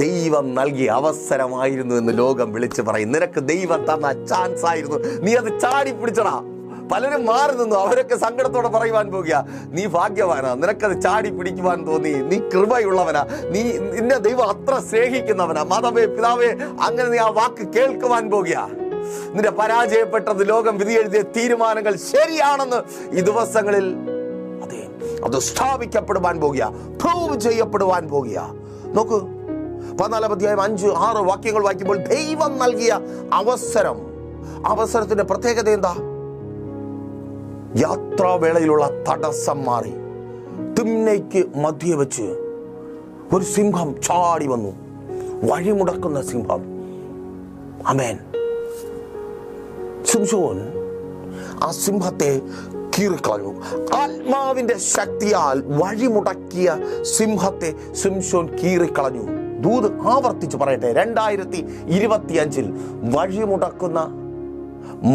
ദൈവം നൽകിയ അവസരമായിരുന്നു എന്ന് ലോകം വിളിച്ചു പറയും. നിനക്ക് ദൈവം തന്ന ചാൻസ് ആയിരുന്നു, നീ അത് ചാടി പിടിച്ചടാ. പലരും മാറി നിന്നു, അവരൊക്കെ സങ്കടത്തോടെ പറയുവാൻ പോകുക, നീ ഭാഗ്യവാനാ, നിനക്കത് ചാടി പിടിക്കുവാൻ തോന്നി, നീ കൃപയുള്ളവനാ, നിന്നെ ദൈവം അത്ര സ്നേഹിക്കുന്നവനാ, മാതാവേ പിതാവേ, അങ്ങനെ നീ ആ വാക്ക് കേൾക്കുവാൻ പോകുക. നിന്റെ പരാജയപ്പെട്ടത്, ലോകം വിധി എഴുതിയ തീരുമാനങ്ങൾ ശരിയാണെന്ന് ഈ ദിവസങ്ങളിൽ അത് സ്ഥാപിക്കപ്പെടുവാൻ പോകുക, പ്രൂവ് ചെയ്യപ്പെടുവാൻ പോകുക. നോക്കൂ, 14 അധ്യായം 5-6 വാക്യങ്ങൾ വായിക്കുമ്പോൾ ദൈവം നൽകിയ അവസരത്തിന്റെ പ്രത്യേകത എന്താ? യാത്രാവേളയിലുള്ള തടസ്സം മാറി. തിമ്നയ്ക്ക് മധ്യ വെച്ച് ഒരു സിംഹം ചാടി വന്നു. വഴിമുടക്കുന്ന സിംഹം. ആമേൻ. ശിംശോൻ ആ സിംഹത്തെ കീറിക്കളഞ്ഞു. ആത്മാവിന്റെ ശക്തിയാൽ വഴിമുടക്കിയ സിംഹത്തെ ശിംശോൻ കീറിക്കളഞ്ഞു. ദൂത് ആവർത്തിച്ച് പറയട്ടെ, 2025 വഴിമുടക്കുന്ന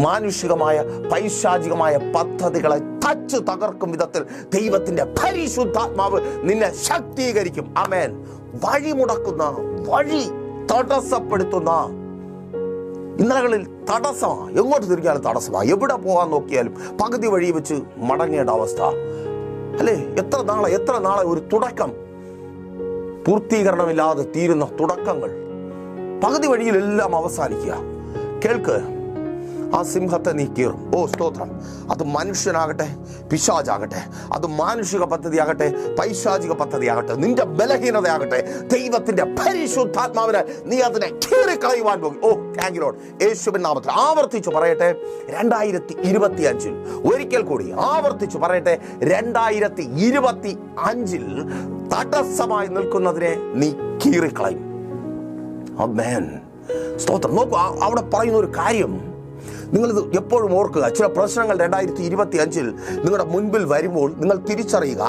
മാനുഷികമായ പൈശാചികമായ പദ്ധതികളെ തച്ച് തകർക്കും വിധത്തിൽ ദൈവത്തിന്റെ പരിശുദ്ധാത്മാവ് നിന്നെ ശക്തീകരിക്കും. ആമേൻ. വഴിമുടക്കുന്ന, വഴി തടസ്സപ്പെടുത്തുന്ന ഇന്നലകളിൽ തടസ്സമാണ്. എങ്ങോട്ട് തിരിഞ്ഞാലും തടസ്സമാണ്. എവിടെ പോകാൻ നോക്കിയാലും പകുതി വഴി വെച്ച് മടങ്ങേണ്ട അവസ്ഥ അല്ലേ? എത്ര നാളെ ഒരു തുടക്കം, പൂർത്തീകരണമില്ലാതെ തീരുന്ന തുടക്കങ്ങൾ, പകുതി വഴിയിലെല്ലാം അവസാനിക്കുക. കേൾക്ക്, ആ സിംഹത്തെ നീ കീറും. ഓ സ്തോത്രം. അത് മനുഷ്യനാകട്ടെ, പിശാചാകട്ടെ, അത് മാനുഷിക പദ്ധതിയാകട്ടെ, പൈശാചിക പദ്ധതിയാകട്ടെ, നിന്റെ ബലഹീനതയാകട്ടെ, ദൈവത്തിന്റെ പരിശുദ്ധാത്മാവിനെ നീ അതിനെ കീറിക്കളയുവാൻ പോകും. ഓ താങ്ക് യു ലോർഡ്. യേശുവിൻ നാമത്തിൽ ആവർത്തിച്ചു പറയട്ടെ, 2025 ഒരിക്കൽ കൂടി ആവർത്തിച്ചു പറയട്ടെ, 2025 തടസ്സമായി നിൽക്കുന്നതിനെ നീ കീറിക്കളയും. ആമേൻ. സ്തോത്രം. നോക്കൂ, അവിടെ പറയുന്ന ഒരു കാര്യം നിങ്ങളിത് എപ്പോഴും ഓർക്കുക. ചില പ്രശ്നങ്ങൾ 2025 നിങ്ങളുടെ മുൻപിൽ വരുമ്പോൾ നിങ്ങൾ തിരിച്ചറിയുക,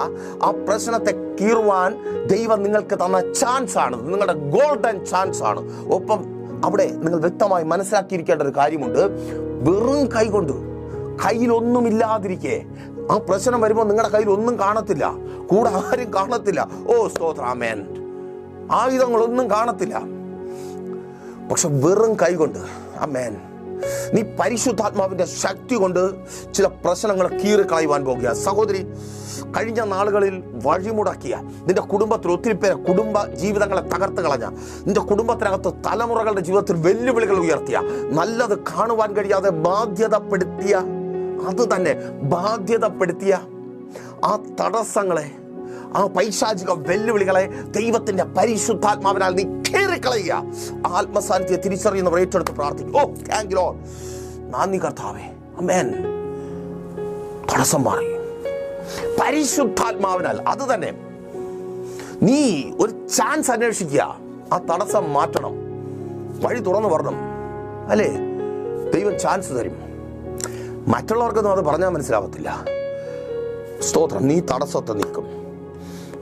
ആ പ്രശ്നത്തെ കീറുവാൻ ദൈവം നിങ്ങൾക്ക് തന്ന ചാൻസ് ആണ്, നിങ്ങളുടെ ഗോൾഡൻ ചാൻസ് ആണ്. ഒപ്പം അവിടെ നിങ്ങൾ വ്യക്തമായി മനസ്സിലാക്കിയിരിക്കേണ്ട ഒരു കാര്യമുണ്ട്. വെറും കൈകൊണ്ട്, കയ്യിലൊന്നുമില്ലാതിരിക്കെ ആ പ്രശ്നം വരുമ്പോൾ നിങ്ങളുടെ കയ്യിൽ ഒന്നും കാണത്തില്ല, കൂടെ ആരും കാണത്തില്ല. ഓ സ്തോത്രം. ആമേൻ. ആയുധങ്ങളൊന്നും കാണത്തില്ല. പക്ഷെ വെറും കൈകൊണ്ട്, ആമേൻ, നീ പരിശുദ്ധാത്മാവിന്റെ ശക്തി കൊണ്ട് ചില പ്രശ്നങ്ങൾ കീറിക്കളയുവാൻ പോകുക. സഹോദരി, കഴിഞ്ഞ നാളുകളിൽ വഴിമുടക്കിയ നിന്റെ കുടുംബത്തിൽ ഒത്തിരി പേരെ കുടുംബ ജീവിതങ്ങളെ തകർത്ത് കളഞ്ഞ, നിന്റെ കുടുംബത്തിനകത്ത് തലമുറകളുടെ ജീവിതത്തിൽ വെല്ലുവിളികൾ ഉയർത്തിയ, നല്ലത് കാണുവാൻ കഴിയാതെ ബാധ്യതപ്പെടുത്തിയ ആ തടസ്സങ്ങളെ, ആ പൈശാചിക വെല്ലുവിളികളെ ദൈവത്തിന്റെ പരിശുദ്ധാത്മാവിനാൽ നീ കീറിക്കളയുക. ആത്മസാന്നിധ്യത്തെ തിരിച്ചറിയുന്നവർ ഏറ്റെടുത്ത് പ്രാർത്ഥിക്കും. ഓ താങ്ക് യു ലോർഡ്. നന്ദി കർത്താവേ. ആമേൻ. തടസ്സം മാറി പരിശുദ്ധാത്മാവിനാൽ. അത് തന്നെ, നീ ഒരു ചാൻസ് അന്വേഷിക്കുക. ആ തടസ്സം മാറ്റണം, വഴി തുറന്നു വരണം അല്ലേ? ദൈവം ചാൻസ് തരും. മറ്റുള്ളവർക്കൊന്നും അത് പറഞ്ഞാൽ മനസ്സിലാവത്തില്ല. സ്തോത്രം. നീ തടസ്സത്തെ നീക്കും.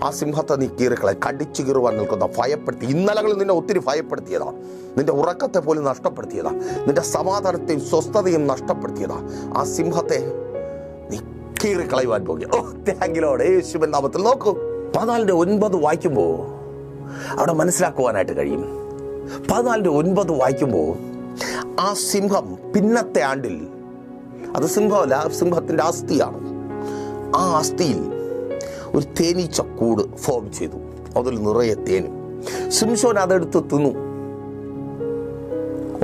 ആ സിംഹത്തെ നീ കീറിക്കളെ, കടിച്ചു കീറുവാൻ നിൽക്കുന്ന, ഭയപ്പെടുത്തി, ഇന്നലകളിൽ നിന്നെ ഒത്തിരി ഭയപ്പെടുത്തിയതാ, നിന്റെ ഉറക്കത്തെ പോലും നഷ്ടപ്പെടുത്തിയതാ, നിന്റെ സമാധാനത്തെയും സ്വസ്ഥതയും നഷ്ടപ്പെടുത്തിയതാ. ആ സിംഹത്തെ നീ കീറിക്കളയുവാൻ പോകുക. ഓ താങ്ക് യു ലോർഡ്. യേശുവിൻ നാമത്തിൽ. നോക്കൂ, 14:9 വായിക്കുമ്പോൾ അവിടെ മനസ്സിലാക്കുവാനായിട്ട് കഴിയും. 14:9 വായിക്കുമ്പോൾ ആ സിംഹം പിന്നത്തെ ആണ്ടിൽ, അത് സിംഹമല്ല, സിംഹത്തിന്റെ അസ്ഥിയാണ്. ആ അസ്ഥിയിൽ ഒരു തേനീച്ചക്കൂട് ഫോം ചെയ്തു. അതിൽ നിറയെ തേനും. ശിംശോൻ അതെടുത്ത് തിന്നു.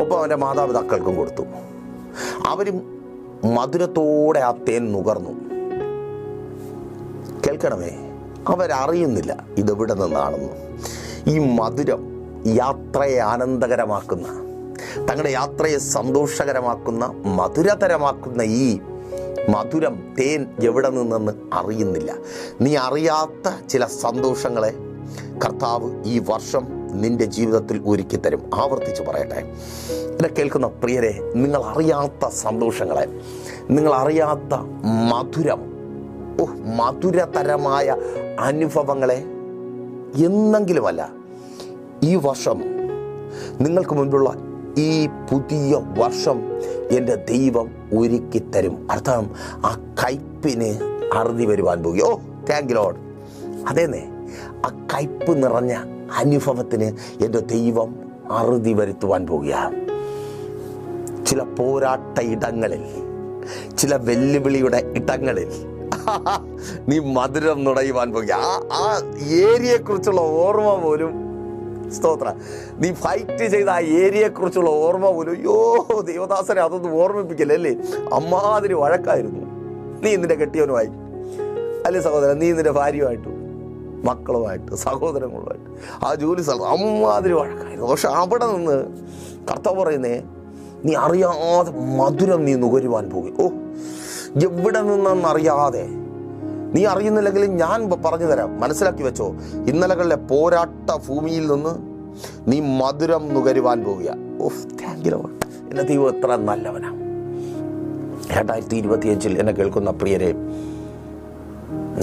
ഒപ്പം അവൻ്റെ മാതാപിതാക്കൾക്കും കൊടുത്തു. അവരും മധുരത്തോടെ ആ തേൻ നുകർന്നു. കേൾക്കണമേ, അവരറിയുന്നില്ല ഇതെവിടെ നിന്നാണെന്ന്. ഈ മധുരം യാത്രയെ ആനന്ദകരമാക്കുന്ന, തങ്ങളുടെ യാത്രയെ സന്തോഷകരമാക്കുന്ന, മധുരതരമാക്കുന്ന ഈ മധുരം, തേൻ എവിടെ നിന്നെന്ന് അറിയുന്നില്ല. നീ അറിയാത്ത ചില സന്തോഷങ്ങളെ കർത്താവ് ഈ വർഷം നിന്റെ ജീവിതത്തിൽ ഒരുക്കി തരും. ആവർത്തിച്ച് പറയട്ടെ, എന്നെ കേൾക്കുന്ന പ്രിയരെ, നിങ്ങൾ അറിയാത്ത സന്തോഷങ്ങളെ, നിങ്ങൾ അറിയാത്ത മധുരം, മധുരതരമായ അനുഭവങ്ങളെ എന്നെങ്കിലുമല്ല ഈ വർഷം, നിങ്ങൾക്ക് മുൻപുള്ള ഈ പുതിയ വർഷം എൻ്റെ ദൈവം ഒരുക്കി തരും. അർത്ഥം, ആ കയ്പിന് അറുതി വരുവാൻ പോകുക. ഓ താങ്ക് യു ലോർഡ്. അതേന്നെ, ആ കയ്പ് നിറഞ്ഞ അനുഭവത്തിന് എൻ്റെ ദൈവം അറുതി വരുത്തുവാൻ പോകുക. ചില പോരാട്ട ഇടങ്ങളിൽ, ചില വെല്ലുവിളിയുടെ ഇടങ്ങളിൽ നീ മധുരം നുടയുവാൻ പോകുക. ആ ഏരിയയെക്കുറിച്ചുള്ള ഓർമ്മ പോലും, സ്തോത്ര, നീ ഫൈറ്റ് ചെയ്ത ആ ഏരിയയെക്കുറിച്ചുള്ള ഓർമ്മ പോലും, അയ്യോ ദേവദാസനെ അതൊന്നും ഓർമ്മിപ്പിക്കല്ലേ. അമ്മാതിരി വഴക്കായിരുന്നു നീ നിന്റെ കെട്ടിയവനുമായി, അല്ലേ സഹോദരൻ, നീ നിന്റെ ഭാര്യയുമായിട്ടും മക്കളുമായിട്ട് സഹോദരങ്ങളുമായിട്ട് ആ ജോലി സ്ഥലത്ത് അമ്മാതിരി വഴക്കായിരുന്നു. പക്ഷെ അവിടെ നിന്ന് കർത്താവ് പറയുന്നേ, നീ അറിയാതെ മധുരം നീ നുകരുവാൻ പോകും. ഓ എവിടെ നിന്നെന്നറിയാതെ, നീ അറിയുന്നില്ലെങ്കിൽ ഞാൻ പറഞ്ഞു തരാം, മനസ്സിലാക്കി വെച്ചോ. ഇന്നലകളിലെ പോരാട്ട ഭൂമിയിൽ നിന്ന് നീ മധുരം നുകരുവാൻ പോവുക. Of, thank you Lord. എൻ്റെ ദൈവം എത്ര നല്ലവനാണ്. 2025 എന്നെ കേൾക്കുന്ന പ്രിയരെ,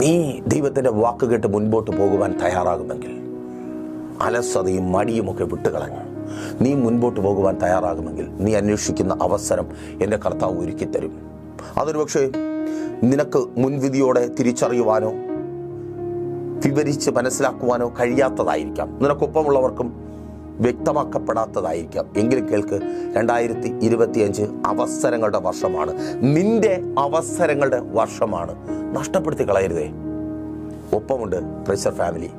നീ ദൈവത്തിൻ്റെ വാക്ക് കേട്ട് മുൻപോട്ട് പോകുവാൻ തയ്യാറാകുമെങ്കിൽ, അലസതയും മടിയുമൊക്കെ വിട്ടുകളഞ്ഞ് നീ മുൻപോട്ട് പോകുവാൻ തയ്യാറാകുമെങ്കിൽ, നീ അന്വേഷിക്കുന്ന അവസരം എൻ്റെ കർത്താവ് ഒരുക്കിത്തരും. അതൊരു പക്ഷേ നിനക്ക് മുൻവിധിയോടെ തിരിച്ചറിയുവാനോ വിവരിച്ച് മനസ്സിലാക്കുവാനോ കഴിയാത്തതായിരിക്കാം. നിനക്കൊപ്പമുള്ളവർക്കും വ്യക്തമാക്കപ്പെടാത്തതായിരിക്കാം. എങ്കിലും കേൾക്ക്, 2025 അവസരങ്ങളുടെ വർഷമാണ്. നിന്റെ അവസരങ്ങളുടെ വർഷമാണ്. നഷ്ടപ്പെടുത്തി കളയരുതേ. ഒപ്പമുണ്ട് പ്രൈസർ ഫാമിലി.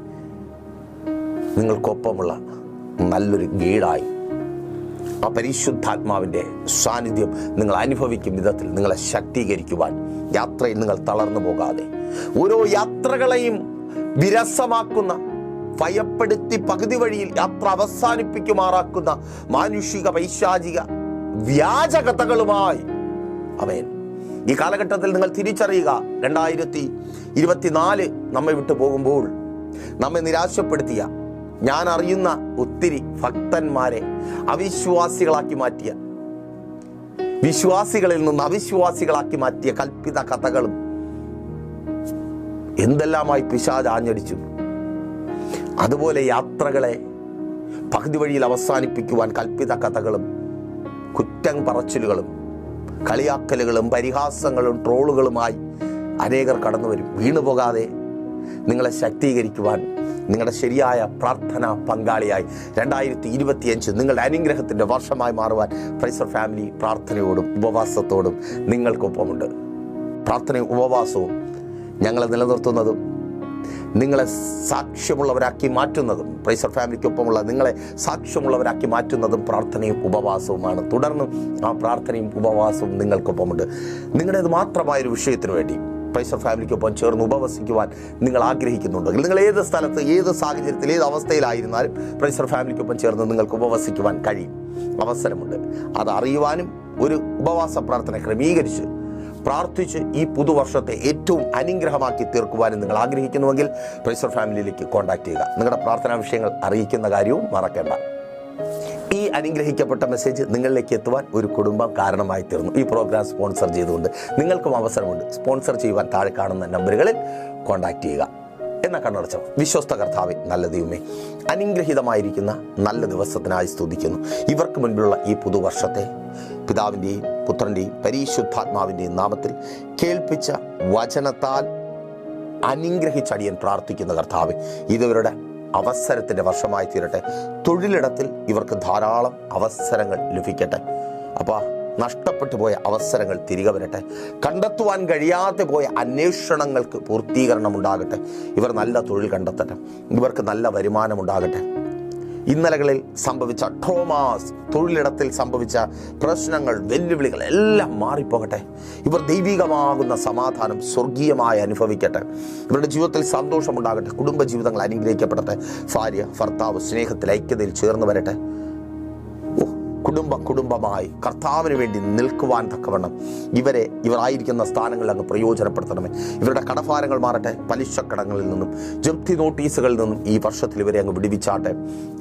നിങ്ങൾക്കൊപ്പമുള്ള നല്ലൊരു ഗൈഡായി ആ പരിശുദ്ധാത്മാവിൻ്റെ സാന്നിധ്യം നിങ്ങൾ അനുഭവിക്കും വിധത്തിൽ നിങ്ങളെ ശക്തീകരിക്കുവാൻ, യാത്രയിൽ നിങ്ങൾ തളർന്നു പോകാതെ, ഓരോ യാത്രകളെയും വിരസമാക്കുന്ന, ഭയപ്പെടുത്തി പകുതി വഴിയിൽ യാത്ര അവസാനിപ്പിക്കുമാറാക്കുന്ന മാനുഷിക പൈശാചിക വ്യാജകഥകളുമായി ആമേൻ ഈ കാലഘട്ടത്തിൽ നിങ്ങൾ തിരിച്ചറിയുക. 2024 നമ്മെ വിട്ടു പോകുമ്പോൾ നമ്മെ നിരാശപ്പെടുത്തിയ, ഞാൻ അറിയുന്ന ഒത്തിരി ഭക്തന്മാരെ അവിശ്വാസികളാക്കി മാറ്റിയ, വിശ്വാസികളിൽ നിന്ന് അവിശ്വാസികളാക്കി മാറ്റിയ കൽപ്പിത കഥകളും എന്തെല്ലാമായി പിശാച് ആഞ്ഞടിച്ചു. അതുപോലെ യാത്രകളെ പകുതി വഴിയിൽ അവസാനിപ്പിക്കുവാൻ കൽപ്പിത കഥകളും കുറ്റം പറച്ചിലുകളും കളിയാക്കലുകളും പരിഹാസങ്ങളും ട്രോളുകളുമായി അനേകർ കടന്നു വരും. വീണുപോകാതെ നിങ്ങളെ ശക്തീകരിക്കുവാൻ, നിങ്ങളുടെ ശരിയായ പ്രാർത്ഥന പങ്കാളിയായി 2025 നിങ്ങളുടെ അനുഗ്രഹത്തിൻ്റെ വർഷമായി മാറുവാൻ പ്രൈസർ ഫാമിലി പ്രാർത്ഥനയോടും ഉപവാസത്തോടും നിങ്ങൾക്കൊപ്പമുണ്ട്. പ്രാർത്ഥനയും ഉപവാസവും ഞങ്ങളെ നിലനിർത്തുന്നതും നിങ്ങളെ സാക്ഷ്യമുള്ളവരാക്കി മാറ്റുന്നതും, പ്രൈസർ ഫാമിലിക്കൊപ്പമുള്ള നിങ്ങളെ സാക്ഷ്യമുള്ളവരാക്കി മാറ്റുന്നതും പ്രാർത്ഥനയും ഉപവാസവുമാണ്. തുടർന്നും ആ പ്രാർത്ഥനയും ഉപവാസവും നിങ്ങൾക്കൊപ്പമുണ്ട്. നിങ്ങളുടേത് മാത്രമായൊരു വിഷയത്തിന് വേണ്ടി പ്രൈസർ ഫാമിലിക്കൊപ്പം ചേർന്ന് ഉപവസിക്കുവാൻ നിങ്ങൾ ആഗ്രഹിക്കുന്നുണ്ടെങ്കിൽ, നിങ്ങൾ ഏത് സ്ഥലത്ത്, ഏത് സാഹചര്യത്തിൽ, ഏത് അവസ്ഥയിലായിരുന്നാലും പ്രൈസർ ഫാമിലിക്കൊപ്പം ചേർന്ന് നിങ്ങൾക്ക് ഉപവസിക്കുവാൻ കഴിയും. അവസരമുണ്ട്. അത് അറിയുവാനും ഒരു ഉപവാസ പ്രാർത്ഥന ക്രമീകരിച്ച് പ്രാർത്ഥിച്ച് ഈ പുതുവർഷത്തെ ഏറ്റവും അനുഗ്രഹമാക്കി തീർക്കുവാനും നിങ്ങൾ ആഗ്രഹിക്കുന്നുവെങ്കിൽ പ്രൈസർ ഫാമിലിയിലേക്ക് കോൺടാക്ട് ചെയ്യുക. നിങ്ങളുടെ പ്രാർത്ഥനാ വിഷയങ്ങൾ അറിയിക്കുന്ന കാര്യവും മറക്കേണ്ട. ഈ അനുഗ്രഹിക്കപ്പെട്ട മെസ്സേജ് നിങ്ങളിലേക്ക് എത്തുവാൻ ഒരു കുടുംബം കാരണമായി തീർന്നു. ഈ പ്രോഗ്രാം സ്പോൺസർ ചെയ്തുകൊണ്ട് നിങ്ങൾക്കും അവസരമുണ്ട്. സ്പോൺസർ ചെയ്യുവാൻ താഴെ കാണുന്ന നമ്പറുകളിൽ കോൺടാക്ട് ചെയ്യുക. എന്ന കണ്ണടച്ചോ. വിശ്വസ്ത കർത്താവേ, നല്ല ദൈവമേ, അനുഗ്രഹീതമായിരിക്കുന്ന നല്ല ദിവസത്തിനായി സ്തുതിക്കുന്നു. ഇവർക്ക് മുൻപിലുള്ള ഈ പുതുവർഷത്തെ പിതാവിൻ്റെയും പുത്രൻ്റെയും പരിശുദ്ധാത്മാവിൻ്റെയും നാമത്തിൽ കേൾപ്പിച്ച വചനത്താൽ അനുഗ്രഹിച്ചടിയൻ പ്രാർത്ഥിക്കുന്ന കർത്താവേ, ഇവരുടെ അവസരത്തിൻ്റെ വർഷമായി തീരട്ടെ. തൊഴിലിടത്തിൽ ഇവർക്ക് ധാരാളം അവസരങ്ങൾ ലഭിക്കട്ടെ. അപ്പോൾ നഷ്ടപ്പെട്ടു പോയ അവസരങ്ങൾ തിരികെ വരട്ടെ. കണ്ടെത്തുവാൻ കഴിയാതെ പോയ അന്വേഷണങ്ങൾക്ക് പൂർത്തീകരണം ഉണ്ടാകട്ടെ. ഇവർ നല്ല തൊഴിൽ കണ്ടെത്തട്ടെ. ഇവർക്ക് നല്ല വരുമാനം ഉണ്ടാകട്ടെ. ഇന്നലകളിൽ സംഭവിച്ച ട്രോമാസ്, തൊഴിലിടത്തിൽ സംഭവിച്ച പ്രശ്നങ്ങൾ, വെല്ലുവിളികൾ എല്ലാം മാറിപ്പോകട്ടെ. ഇവർ ദൈവികമാകുന്ന സമാധാനം സ്വർഗീയമായി അനുഭവിക്കട്ടെ. ഇവരുടെ ജീവിതത്തിൽ സന്തോഷമുണ്ടാകട്ടെ. കുടുംബജീവിതങ്ങൾ അനുഗ്രഹിക്കപ്പെടട്ടെ. ഭാര്യ ഭർത്താവ് സ്നേഹത്തിൽ ഐക്യതയിൽ ചേർന്ന് വരട്ടെ. കുടുംബമായി കർത്താവിന് വേണ്ടി നിൽക്കുവാൻ തക്കവണ്ണം ഇവരായിരിക്കുന്ന സ്ഥാനങ്ങളിൽ അങ്ങ് പ്രയോജനപ്പെടുത്തണമേ. ഇവരുടെ കടഭാരങ്ങൾ മാറട്ടെ. പലിശക്കടങ്ങളിൽ നിന്നും ജപ്തി നോട്ടീസുകളിൽ നിന്നും ഈ വർഷത്തിൽ ഇവരെ അങ്ങ് വിടുവിച്ചാട്ടെ.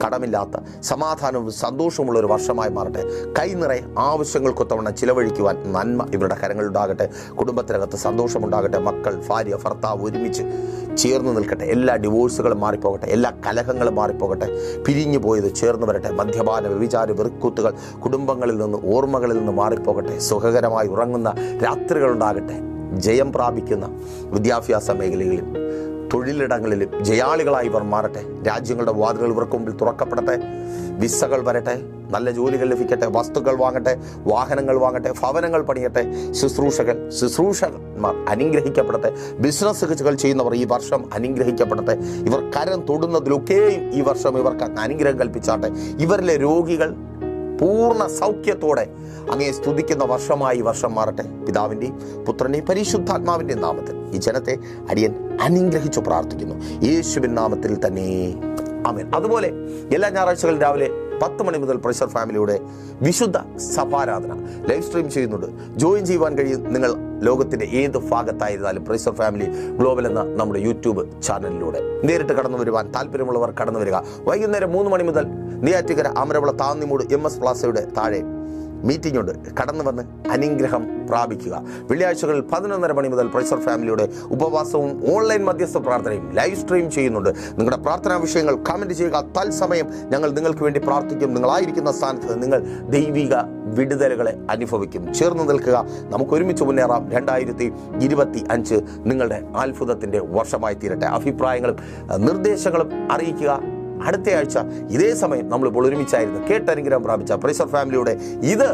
കടമില്ലാത്ത സമാധാനവും സന്തോഷമുള്ള ഒരു വർഷമായി മാറട്ടെ. കൈനിറയെ ആവശ്യങ്ങൾക്കൊത്തവണ്ണം ചിലവഴിക്കുവാൻ നന്മ ഇവരുടെ കരങ്ങളുണ്ടാകട്ടെ. കുടുംബത്തിനകത്ത് സന്തോഷമുണ്ടാകട്ടെ. മക്കൾ, ഭാര്യ, ഭർത്താവ് ഒരുമിച്ച് ചേർന്ന് നിൽക്കട്ടെ. എല്ലാ ഡിവോഴ്സുകളും മാറിപ്പോകട്ടെ. എല്ലാ കലഹങ്ങളും മാറിപ്പോകട്ടെ. പിരിഞ്ഞു പോയത് ചേർന്ന് വരട്ടെ. മദ്യപാന, വ്യഭിചാര, വെറുക്കൂത്തുകൾ കുടുംബങ്ങളിൽ നിന്ന്, ഓർമ്മകളിൽ നിന്ന് മാറിപ്പോകട്ടെ. സുഖകരമായി ഉറങ്ങുന്ന രാത്രികളുണ്ടാകട്ടെ. ജയം പ്രാപിക്കുന്ന വിദ്യാഭ്യാസ മേഖലകളിലും തൊഴിലിടങ്ങളിലും ജയാളികളായി ഇവർ മാറട്ടെ. രാജ്യങ്ങളുടെ വാതിലുകൾ ഇവർക്ക് മുമ്പിൽ തുറക്കപ്പെടട്ടെ. വിസകൾ വരട്ടെ. നല്ല ജോലികൾ ലഭിക്കട്ടെ. വസ്തുക്കൾ വാങ്ങട്ടെ. വാഹനങ്ങൾ വാങ്ങട്ടെ. ഭവനങ്ങൾ പണിയട്ടെ. ശുശ്രൂഷകന്മാർ അനുഗ്രഹിക്കപ്പെടട്ടെ. ബിസിനസ്സുകൾ ചെയ്യുന്നവർ ഈ വർഷം അനുഗ്രഹിക്കപ്പെടട്ടെ. ഇവർ കരം തൊടുന്നതിലൊക്കെയും ഈ വർഷം ഇവർക്ക് അനുഗ്രഹം കൽപ്പിച്ചാട്ടെ. ഇവരിലെ രോഗികൾ പൂർണ്ണ സൗഖ്യത്തോടെ അങ്ങയെ സ്തുതിക്കുന്ന വർഷമായി വർഷം മാറട്ടെ. പിതാവിൻ്റെയും പുത്രൻ്റെയും പരിശുദ്ധാത്മാവിൻ്റെയും നാമത്തിൽ ഈ ജനത്തെ അടിയൻ അനുഗ്രഹിച്ചു പ്രാർത്ഥിക്കുന്നു. യേശുവിൻ നാമത്തിൽ തന്നെ, ആമേൻ. അതുപോലെ എല്ലാ ഞായറാഴ്ചകളും രാവിലെ 10 മണി മുതൽ പ്രൈസർ ഫാമിലിയുടെ വിശുദ്ധ സഭാരാധന ലൈവ് സ്ട്രീം ചെയ്യുന്നുണ്ട്. ജോയിൻ ചെയ്യുവാൻ കഴിയും. നിങ്ങൾ ലോകത്തിൻ്റെ ഏത് ഭാഗത്തായിരുന്നാലും പ്രൈസ് ഓഫ് ഫാമിലി ഗ്ലോബൽ എന്ന നമ്മുടെ യൂട്യൂബ് ചാനലിലൂടെ നേരിട്ട് കടന്നു വരുവാൻ താല്പര്യമുള്ളവർ കടന്നു വരിക. വൈകുന്നേരം 3 മണി മുതൽ നെയ്യാറ്റിൻകര അമരവിള താന്നിമൂട് MS പ്ലാസയുടെ താഴെ മീറ്റിംഗ് ഉണ്ട്. കടന്നു വന്ന് അനുഗ്രഹം പ്രാപിക്കുക. വെള്ളിയാഴ്ചകളിൽ 11:30 മണി മുതൽ പ്രൈസ് ഓഫ് ഫാമിലിയുടെ ഉപവാസവും ഓൺലൈൻ മധ്യസ്ഥ പ്രാർത്ഥനയും ലൈവ് സ്ട്രീം ചെയ്യുന്നുണ്ട്. നിങ്ങളുടെ പ്രാർത്ഥനാ വിഷയങ്ങൾ കമൻറ്റ് ചെയ്യുക. തത്സമയം ഞങ്ങൾ നിങ്ങൾക്ക് വേണ്ടി പ്രാർത്ഥിക്കും. നിങ്ങളായിരിക്കുന്ന സ്ഥാനത്ത് നിങ്ങൾ ദൈവിക വിടുതലുകളെ അനുഭവിക്കും. ചേർന്ന് നിൽക്കുക. നമുക്ക് ഒരുമിച്ച് മുന്നേറാം. 2025 നിങ്ങളുടെ അത്ഭുതത്തിൻ്റെ വർഷമായി തീരട്ടെ. അഭിപ്രായങ്ങളും നിർദ്ദേശങ്ങളും അറിയിക്കുക. അടുത്ത ആഴ്ച ഇതേ സമയം നമ്മളിപ്പോൾ ഒരുമിച്ചായിരുന്നു കേട്ടനുഗ്രഹം പ്രാപിച്ച പ്രൈസ് ഓഫ് ഫാമിലിയുടെ ഇത്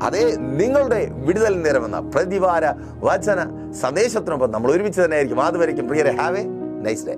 അതേ നിങ്ങളുടെ വിടുതൽ നേരമെന്ന പ്രതിവാര വചന സന്ദേശത്തിനൊപ്പം നമ്മൾ ഒരുമിച്ച് തന്നെ ആയിരിക്കും. അതുവരയ്ക്കും പ്രിയരെ, ഹാവ് എ നൈസ് ഡേ.